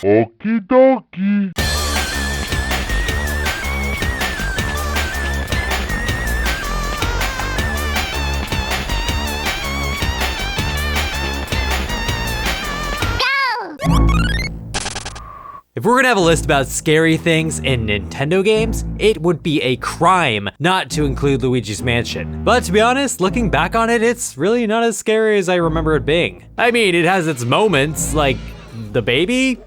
Okie dokie. If we're gonna have a list about scary things in Nintendo games, it would be a crime not to include Luigi's Mansion. But to be honest, looking back on it, it's really not as scary as I remember it being. I mean, it has its moments, like the baby?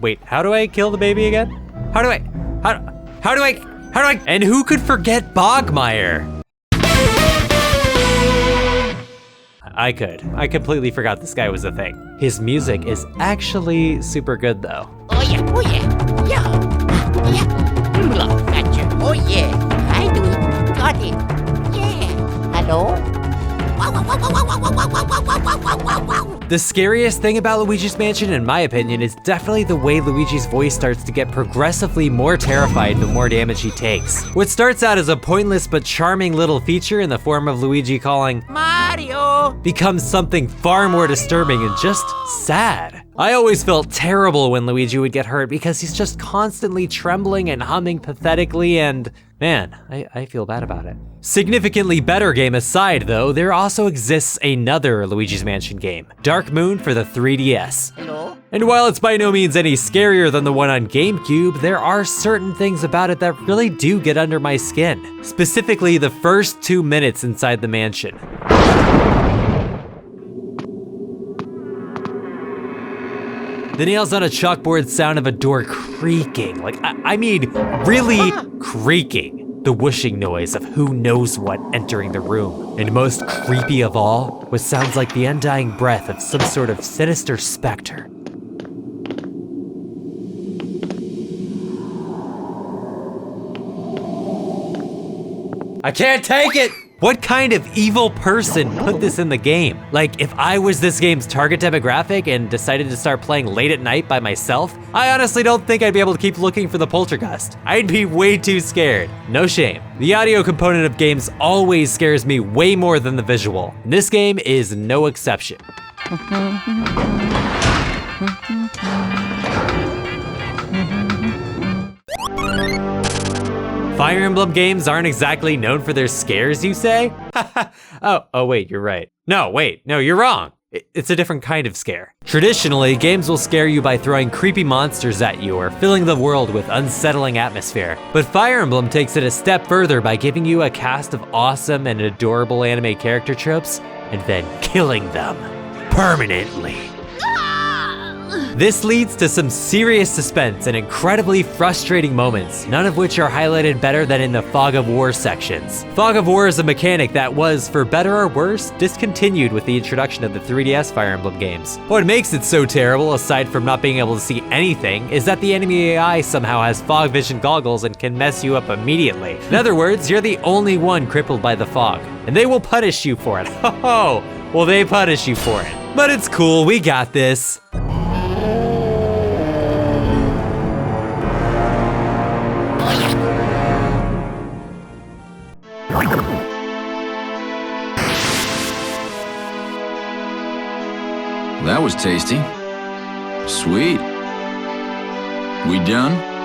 Wait, how do I kill the baby again? How do I? And who could forget Bogmire? I could. I completely forgot this guy was a thing. His music is actually super good though. Oh yeah, gotcha. Oh yeah, I do it, got it. Yeah, hello? The scariest thing about Luigi's Mansion, in my opinion, is definitely the way Luigi's voice starts to get progressively more terrified the more damage he takes. What starts out as a pointless but charming little feature in the form of Luigi calling Mario becomes something far more disturbing and just sad. I always felt terrible when Luigi would get hurt because he's just constantly trembling and humming pathetically, and man, I feel bad about it. Significantly better game aside though, there also exists another Luigi's Mansion game, Dark Moon for the 3DS. Hello? And while it's by no means any scarier than the one on GameCube, there are certain things about it that really do get under my skin. Specifically, the first 2 minutes inside the mansion. The nails on a chalkboard sound of a door creaking, like, I mean, really creaking. The whooshing noise of who knows what entering the room. And most creepy of all, what sounds like the undying breath of some sort of sinister specter. I can't take it! What kind of evil person put this in the game? Like, if I was this game's target demographic and decided to start playing late at night by myself, I honestly don't think I'd be able to keep looking for the poltergeist. I'd be way too scared. No shame. The audio component of games always scares me way more than the visual. And this game is no exception. Fire Emblem games aren't exactly known for their scares, you say? oh wait, you're right. No, you're wrong. It's a different kind of scare. Traditionally, games will scare you by throwing creepy monsters at you or filling the world with unsettling atmosphere. But Fire Emblem takes it a step further by giving you a cast of awesome and adorable anime character tropes and then killing them permanently. This leads to some serious suspense and incredibly frustrating moments, none of which are highlighted better than in the Fog of War sections. Fog of War is a mechanic that was, for better or worse, discontinued with the introduction of the 3DS Fire Emblem games. What makes it so terrible, aside from not being able to see anything, is that the enemy AI somehow has fog vision goggles and can mess you up immediately. In other words, you're the only one crippled by the fog, and they will punish you for it. Ho! Well, they punish you for it. But it's cool, we got this. That was tasty. Sweet. We done?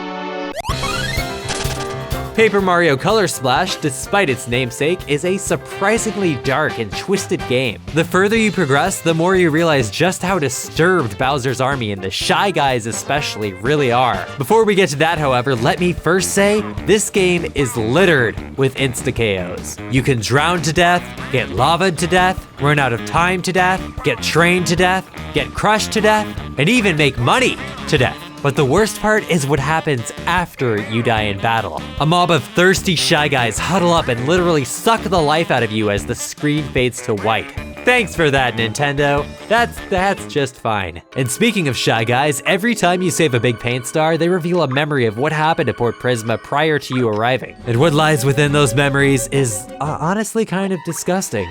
Paper Mario Color Splash, despite its namesake, is a surprisingly dark and twisted game. The further you progress, the more you realize just how disturbed Bowser's army, and the Shy Guys especially, really are. Before we get to that, however, let me first say, this game is littered with insta-KOs. You can drown to death, get lava'd to death, run out of time to death, get trained to death, get crushed to death, and even make money to death. But the worst part is what happens after you die in battle. A mob of thirsty Shy Guys huddle up and literally suck the life out of you as the screen fades to white. Thanks for that, Nintendo. That's just fine. And speaking of Shy Guys, every time you save a big paint star, they reveal a memory of what happened to Port Prisma prior to you arriving. And what lies within those memories is honestly kind of disgusting.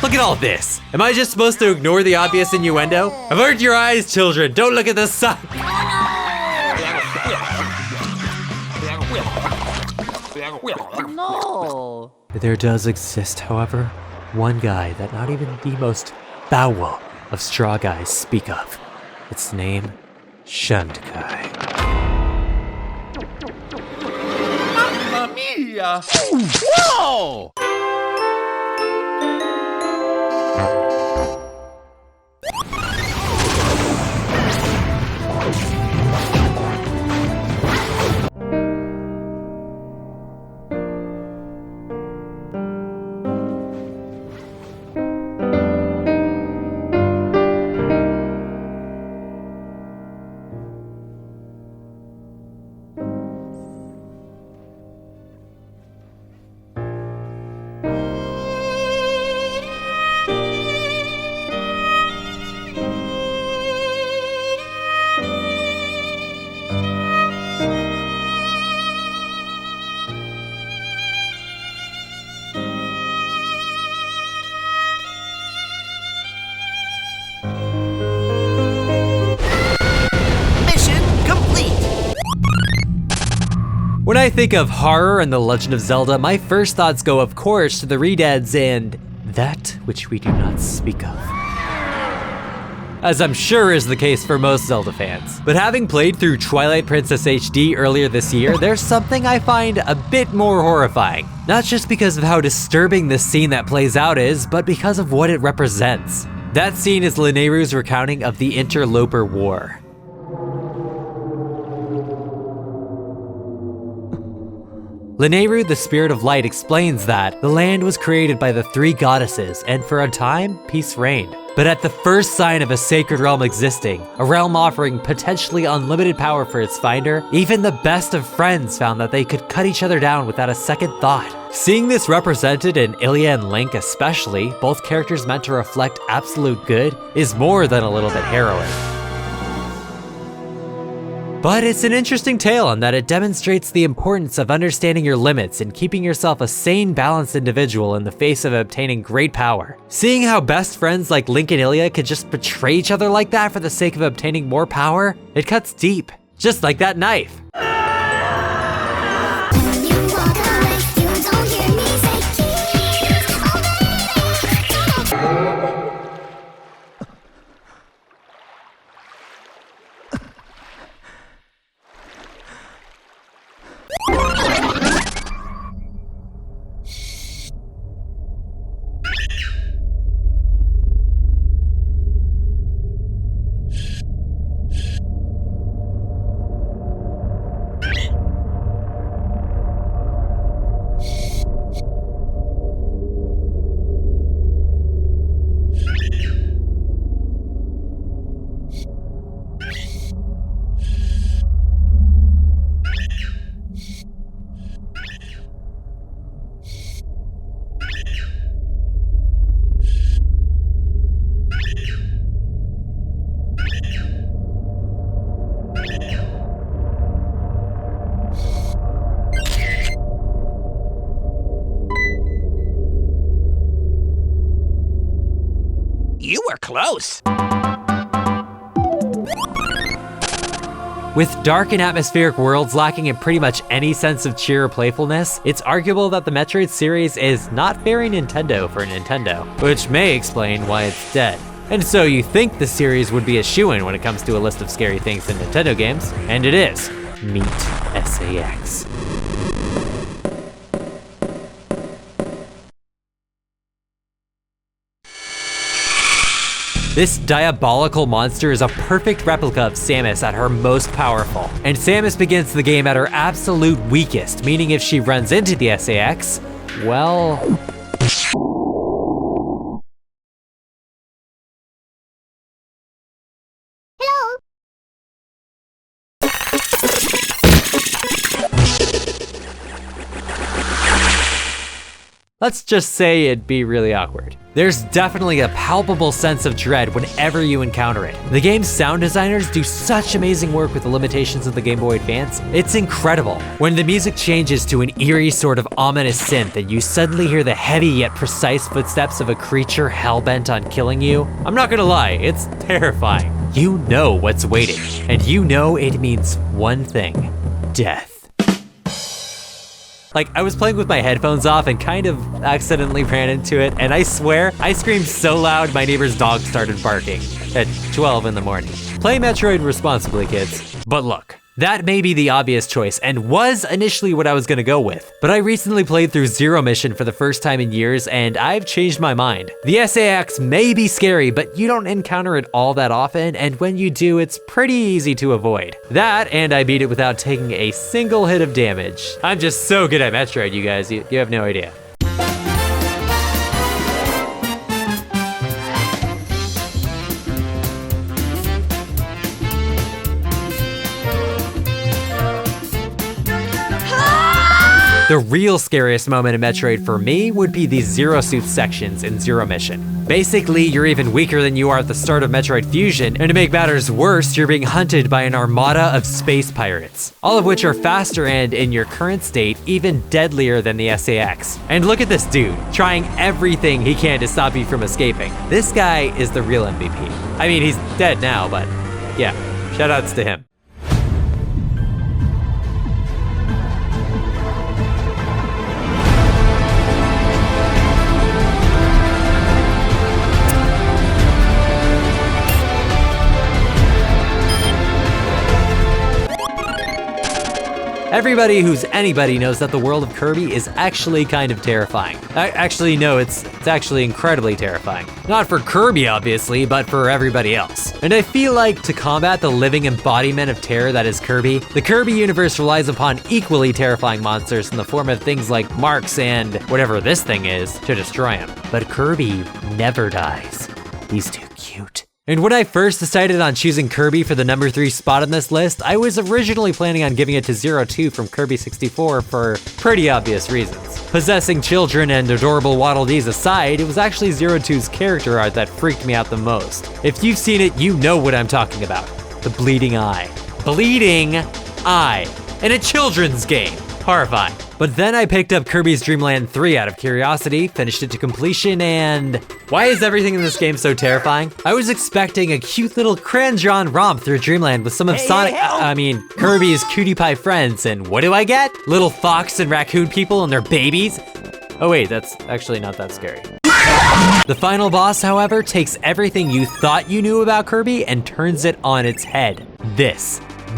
Look at all this. Am I just supposed to ignore the obvious innuendo? Avert your eyes, children. Don't look at the sun. No. There does exist, however, one guy that not even the most foul of straw guys speak of. Its name, Shundakai. Mamma mia! Whoa! When I think of horror and the Legend of Zelda, my first thoughts go, of course, to the Redeads and that which we do not speak of. As I'm sure is the case for most Zelda fans. But having played through Twilight Princess HD earlier this year, there's something I find a bit more horrifying. Not just because of how disturbing this scene that plays out is, but because of what it represents. That scene is Linnayru's recounting of the Interloper War. Linnayru, the Spirit of Light, explains that the land was created by the three goddesses, and for a time, peace reigned. But at the first sign of a sacred realm existing, a realm offering potentially unlimited power for its finder, even the best of friends found that they could cut each other down without a second thought. Seeing this represented in Ilya and Link especially, both characters meant to reflect absolute good, is more than a little bit harrowing. But it's an interesting tale in that it demonstrates the importance of understanding your limits and keeping yourself a sane, balanced individual in the face of obtaining great power. Seeing how best friends like Link and Ilya could just betray each other like that for the sake of obtaining more power, it cuts deep. Just like that knife. You were close. With dark and atmospheric worlds lacking in pretty much any sense of cheer or playfulness, it's arguable that the Metroid series is not very Nintendo for Nintendo, which may explain why it's dead. And so you think the series would be a shoo-in when it comes to a list of scary things in Nintendo games, and it is. Meet SAX. This diabolical monster is a perfect replica of Samus at her most powerful. And Samus begins the game at her absolute weakest, meaning if she runs into the SAX, well... Hello? Let's just say it'd be really awkward. There's definitely a palpable sense of dread whenever you encounter it. The game's sound designers do such amazing work with the limitations of the Game Boy Advance, it's incredible. When the music changes to an eerie sort of ominous synth and you suddenly hear the heavy yet precise footsteps of a creature hell-bent on killing you, I'm not gonna lie, it's terrifying. You know what's waiting, and you know it means one thing: death. Like, I was playing with my headphones off and kind of accidentally ran into it, and I swear, I screamed so loud my neighbor's dog started barking at 12 in the morning. Play Metroid responsibly, kids. But look, that may be the obvious choice and was initially what I was gonna go with. But I recently played through Zero Mission for the first time in years and I've changed my mind. The SAX may be scary, but you don't encounter it all that often, and when you do, it's pretty easy to avoid. That, and I beat it without taking a single hit of damage. I'm just so good at Metroid, you guys, you have no idea. The real scariest moment in Metroid for me would be the Zero Suit sections in Zero Mission. Basically, you're even weaker than you are at the start of Metroid Fusion, and to make matters worse, you're being hunted by an armada of space pirates, all of which are faster and, in your current state, even deadlier than the SAX. And look at this dude, trying everything he can to stop you from escaping. This guy is the real MVP. I mean, he's dead now, but yeah, shoutouts to him. Everybody who's anybody knows that the world of Kirby is actually kind of terrifying. Actually, no, it's actually incredibly terrifying. Not for Kirby, obviously, but for everybody else. And I feel like to combat the living embodiment of terror that is Kirby, the Kirby universe relies upon equally terrifying monsters in the form of things like Marks and whatever this thing is to destroy him. But Kirby never dies. He's too cute. And when I first decided on choosing Kirby for the number 3 spot on this list, I was originally planning on giving it to Zero 2 from Kirby 64 for pretty obvious reasons. Possessing children and adorable Waddle Dees aside, it was actually Zero 2's character art that freaked me out the most. If you've seen it, you know what I'm talking about. The bleeding eye. Bleeding eye. In a children's game. Horrifying. But then I picked up Kirby's Dream Land 3 out of curiosity, finished it to completion, and why is everything in this game so terrifying? I was expecting a cute little crayon romp through Dreamland with some of Kirby's cutie pie friends, and what do I get? Little fox and raccoon people and their babies? Oh wait, that's actually not that scary. The final boss, however, takes everything you thought you knew about Kirby and turns it on its head.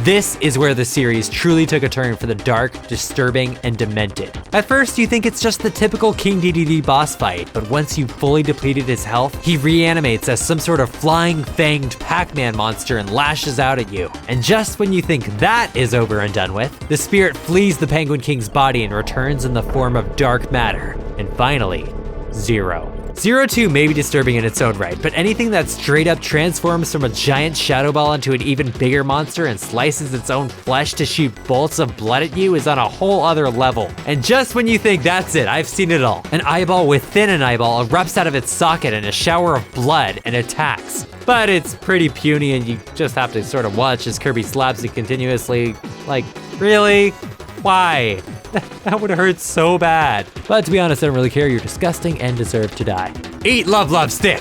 This is where the series truly took a turn for the dark, disturbing, and demented. At first, you think it's just the typical King DDD boss fight, but once you've fully depleted his health, he reanimates as some sort of flying, fanged Pac-Man monster and lashes out at you. And just when you think that is over and done with, the spirit flees the Penguin King's body and returns in the form of dark matter. And finally, Zero. Zero 2 may be disturbing in its own right, but anything that straight up transforms from a giant shadow ball into an even bigger monster and slices its own flesh to shoot bolts of blood at you is on a whole other level. And just when you think that's it, I've seen it all. An eyeball within an eyeball erupts out of its socket in a shower of blood and attacks. But it's pretty puny and you just have to sort of watch as Kirby slaps it continuously. Like, really? Why? That would hurt so bad. But to be honest, I don't really care. You're disgusting and deserve to die. Eat love, love, stick!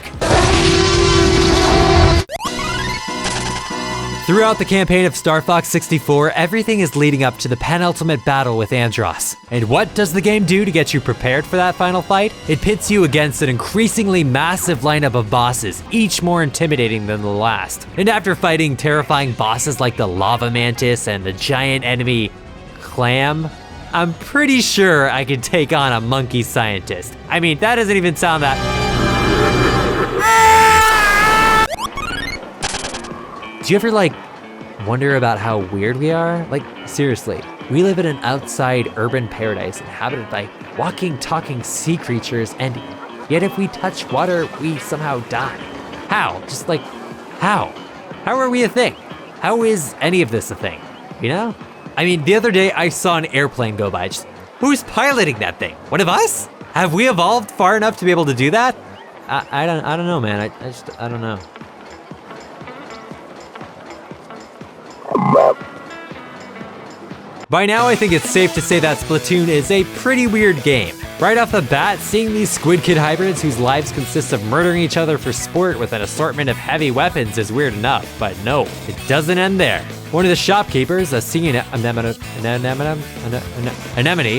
Throughout the campaign of Star Fox 64, everything is leading up to the penultimate battle with Andross. And what does the game do to get you prepared for that final fight? It pits you against an increasingly massive lineup of bosses, each more intimidating than the last. And after fighting terrifying bosses like the Lava Mantis and the giant enemy Clam, I'm pretty sure I could take on a monkey scientist. I mean, that doesn't even sound that... Do you ever, wonder about how weird we are? Like, seriously, we live in an outside urban paradise inhabited by walking, talking sea creatures, and yet if we touch water, we somehow die. How? How? How are we a thing? How is any of this a thing? You know? I mean, the other day I saw an airplane go by. Who's piloting that thing? One of us? Have we evolved far enough to be able to do that? I don't know, man. I don't know. By now, I think it's safe to say that Splatoon is a pretty weird game. Right off the bat, seeing these Squid Kid hybrids whose lives consist of murdering each other for sport with an assortment of heavy weapons is weird enough, but no, it doesn't end there. One of the shopkeepers, a sea anemone,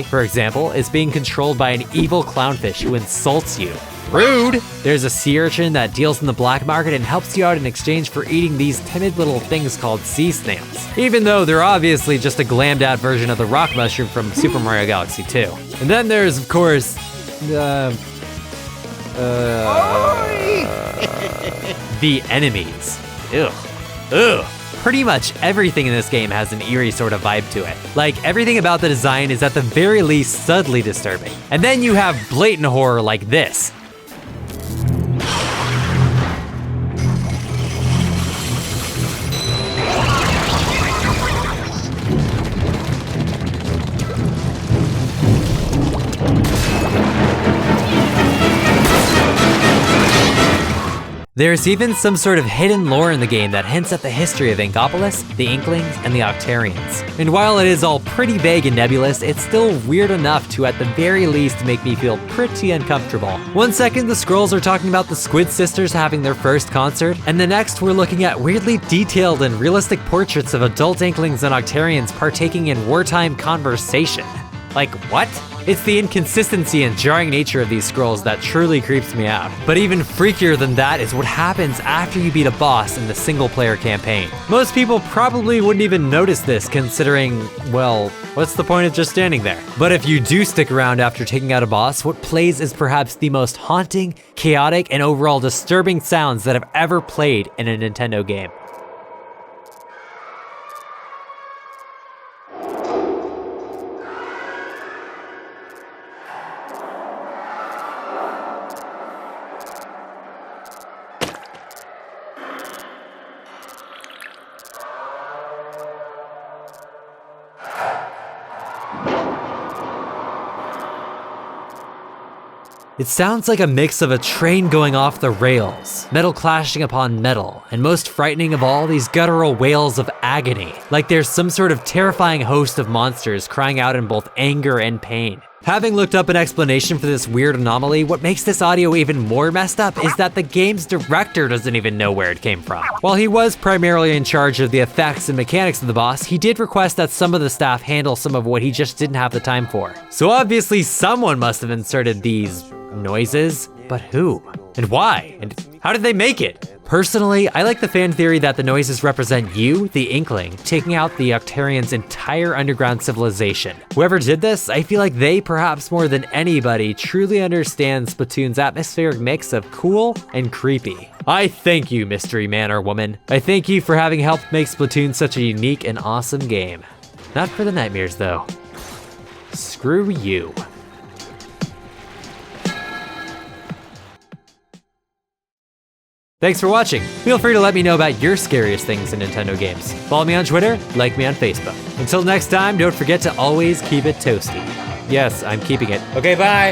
for example, is being controlled by an evil clownfish who insults you. Rude! There's a sea urchin that deals in the black market and helps you out in exchange for eating these timid little things called sea snails, even though they're obviously just a glammed out version of the rock mushroom from Super Mario Galaxy 2. And then there's, of course, the enemies. Ugh. Pretty much everything in this game has an eerie sort of vibe to it. Like, everything about the design is at the very least subtly disturbing. And then you have blatant horror like this. There's even some sort of hidden lore in the game that hints at the history of Inkopolis, the Inklings, and the Octarians. And while it is all pretty vague and nebulous, it's still weird enough to at the very least make me feel pretty uncomfortable. One second the scrolls are talking about the Squid Sisters having their first concert, and the next we're looking at weirdly detailed and realistic portraits of adult Inklings and Octarians partaking in wartime conversation. Like, what? It's the inconsistency and jarring nature of these scrolls that truly creeps me out. But even freakier than that is what happens after you beat a boss in the single-player campaign. Most people probably wouldn't even notice this, considering, well, what's the point of just standing there? But if you do stick around after taking out a boss, what plays is perhaps the most haunting, chaotic, and overall disturbing sounds that have ever played in a Nintendo game. It sounds like a mix of a train going off the rails, metal clashing upon metal, and most frightening of all, these guttural wails of agony, like there's some sort of terrifying host of monsters crying out in both anger and pain. Having looked up an explanation for this weird anomaly, what makes this audio even more messed up is that the game's director doesn't even know where it came from. While he was primarily in charge of the effects and mechanics of the boss, he did request that some of the staff handle some of what he just didn't have the time for. So obviously someone must have inserted these noises, but who? And why? And how did they make it? Personally, I like the fan theory that the noises represent you, the Inkling, taking out the Octarians' entire underground civilization. Whoever did this, I feel like they, perhaps more than anybody, truly understand Splatoon's atmospheric mix of cool and creepy. I thank you, mystery man or woman. I thank you for having helped make Splatoon such a unique and awesome game. Not for the nightmares, though. Screw you. Thanks for watching. Feel free to let me know about your scariest things in Nintendo games. Follow me on Twitter, like me on Facebook. Until next time, don't forget to always keep it toasty. Yes, I'm keeping it. Okay, bye.